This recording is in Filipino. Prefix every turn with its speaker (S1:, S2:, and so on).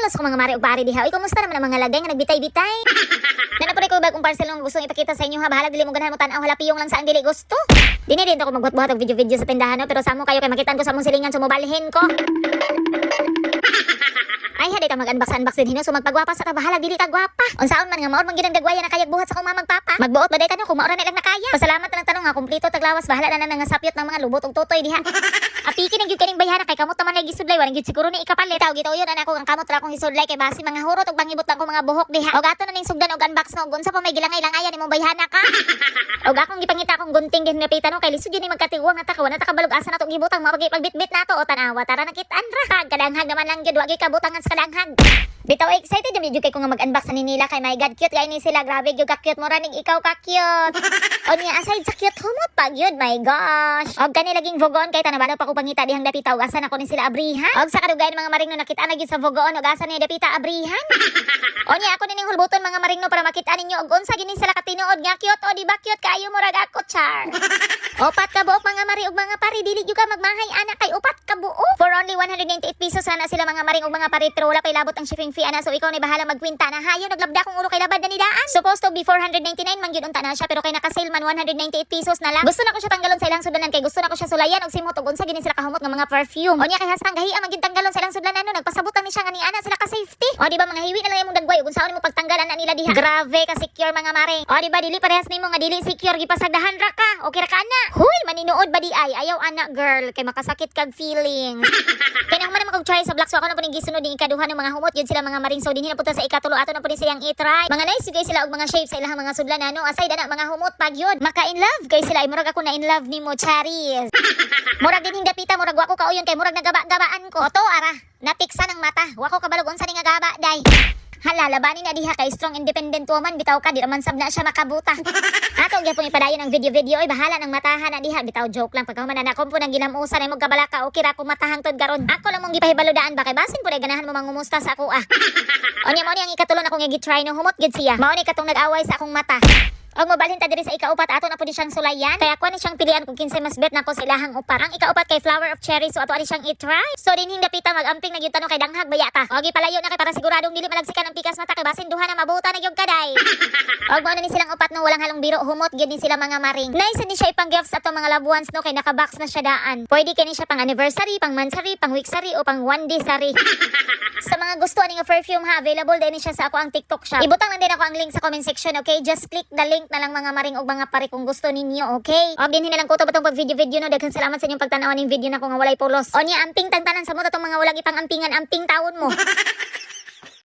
S1: pulos ko mga mari ug pari diha. Oy, kumusta naman ang mga lagay nga nagbitay-bitay? Nanapuri ko bagong parcel ng gustong ipakita sa inyo ha. Bahala dili mo ganahan mo tan-aw hala piyong lang sa ang dili gusto. Dini din ako magbuhat-buhat og video-video sa tindahan no, pero samo kayo kay makitaan ko sa mong silingan sumubalhin ko. Ay, hadi ka mag-unbox din hino, so magpagwapa sa kabahala, dili ka gwapa. Unsaon man nga maor man ginagdagwaya na kayag buhat sa kung magpapa. Magbuot ba day ka no kung maora na lang nakaya. Pasalamat na lang tanong ha, kumpleto taglawas, bahala na nga sapyot ng mga lubot ug tutoy diha. Apiki na gyud kaning bayhana kay kamot naman lagi sudlay, wala gyud siguro ni ikapalit. Taw gitaw yun ana ko ang kamot ra akong hisudlay kay basi mga hurot ug bangibot lang ko mga buhok diha. Og ato na ning sugdan og unbox no, unsa pa may gilangay-langayan imong bayhana ka. Og akong gipangita akong gunting din napita no kay lisod yun ni magkatiwang at akaw na takabalog asa na to gibutang mapagi pagbitbit nato o tanawa tara nakitaan ra. Kadanghag naman lang gyud wagi kabutangan sa kadanghag. Bitaw excited jud jud kay ko nga mag-unbox ani nila kay my god cute kay ni sila, grabe gyud ka cute mo ra ning ikaw ka cute. O niya aside sa cute humot pa gyud, my gosh. Og kani laging vogon kay tanabano pa ko pangita dihang dapita og asa na ko ni sila abrihan. Og sa kadugayan mga maring no nakita na gyud sa vogon og asa ni dapita abrihan. O niya ako ning hulbuton mga maring no para makita ninyo og unsa gini sila katinuod nga cute. O di ba cute kayo mo rag ako char. Opat ka buok mga mari ug mga pari, dili gyud ka magmahay ana kay upat ka buok. For only 198 pesos sana sila mga maring ug mga pari, pero wala pay labot ang shipping fee ana, so ikaw ni bahala magkwenta na hayo. Naglabda kong ulo kay labad na ni daan. Supposed to be 499 man gyud unta na siya, pero kay naka-sale man 198 pesos na lang. Gusto na ko siya tanggalon sa ilang sudanan kay gusto na ko siya sulayan og simot og unsa gini sila kahumot nga mga perfume. O niya kay hastang gahi ang magin tanggalon sa ilang sudanan no, nagpasabutan ni siya nga ni ana sila ka safety. O di ba mga hiwi na lang imong dagway ug unsaon mo pagtanggalan na nila diha. Grabe ka secure mga maring. O di ba dili parehas nimo nga dili secure gipasagdahan ra ka. Okay ra ka na. Huy, maninuod ba di ay ayaw ana girl kay makasakit kag feelings. Kaya nang man mag-try sa black, so ako na po ning gisunod ning ikaduha ng mga humot yun sila mga maring, so dinhi na punta sa ikatulo ato na po ni silang i-try. Mga nice kay sila og mga shape sa ilahang mga sudlan ano, aside na mga humot pag yun maka in love kay sila ay murag ako na in love nimo charis. Murag din hindapita murag wako kauyon kay murag nagaba-gabaan ko. Oto ara, napiksa ng mata. Wako kabalog unsa ning gaba day. Hala, labanin na diha kay strong independent woman, bitaw ka di raman sab na siya makabuta. Ato gyapon ipadayon ang video ay bahala ng matahan na diha, bitaw joke lang pagkahuman na ko po nang gilamusan ay mo kabalaka o kira ko matahang tod karon. Ako lang mong gipahibalodaan ba kay basin pud ganahan mo mangumusta sa ako ah. Onya mo ni ang ikatulo na kong gi-try no humot gid siya. Mao ni katong nag-away sa akong mata. Og mobalhin ta diri sa ikaupat ato na pud siyang sulayan. Kaya kuan ni siyang pilian kung kinsay mas bet nako sa ilahang upat. Ang ikaupat kay flower of cherry, so ato ani siyang i-try. So dinhing dapita mag-amping na gyud tanong kay danghag baya ta. Og ipalayo na kay para siguradong dili malagsikan ang pikas mata kay basin duha na mabuta na gyud kaday. Og mao na ni silang upat no, walang halong biro, humot gyud ni sila mga maring. Nice ni siya ipang gifts ato mga loved ones no, kay naka-box na siya daan. Pwede kini siya pang anniversary, pang monthsary, pang weeksary o pang one day sary. Sa mga gusto ani nga perfume ha, available din siya sa ako ang TikTok shop. Ibutang lang din ako ang link sa comment section, okay? Just click the link na lang mga maring og mga pare kung gusto ninyo, okay? Og dinhi na lang ko to batong pag video no, daghan salamat sa inyong pagtanaw ning video na ko nga walay pulos. O niya amping tantanan sa mo tong mga walang ipang ampingan, amping taon mo.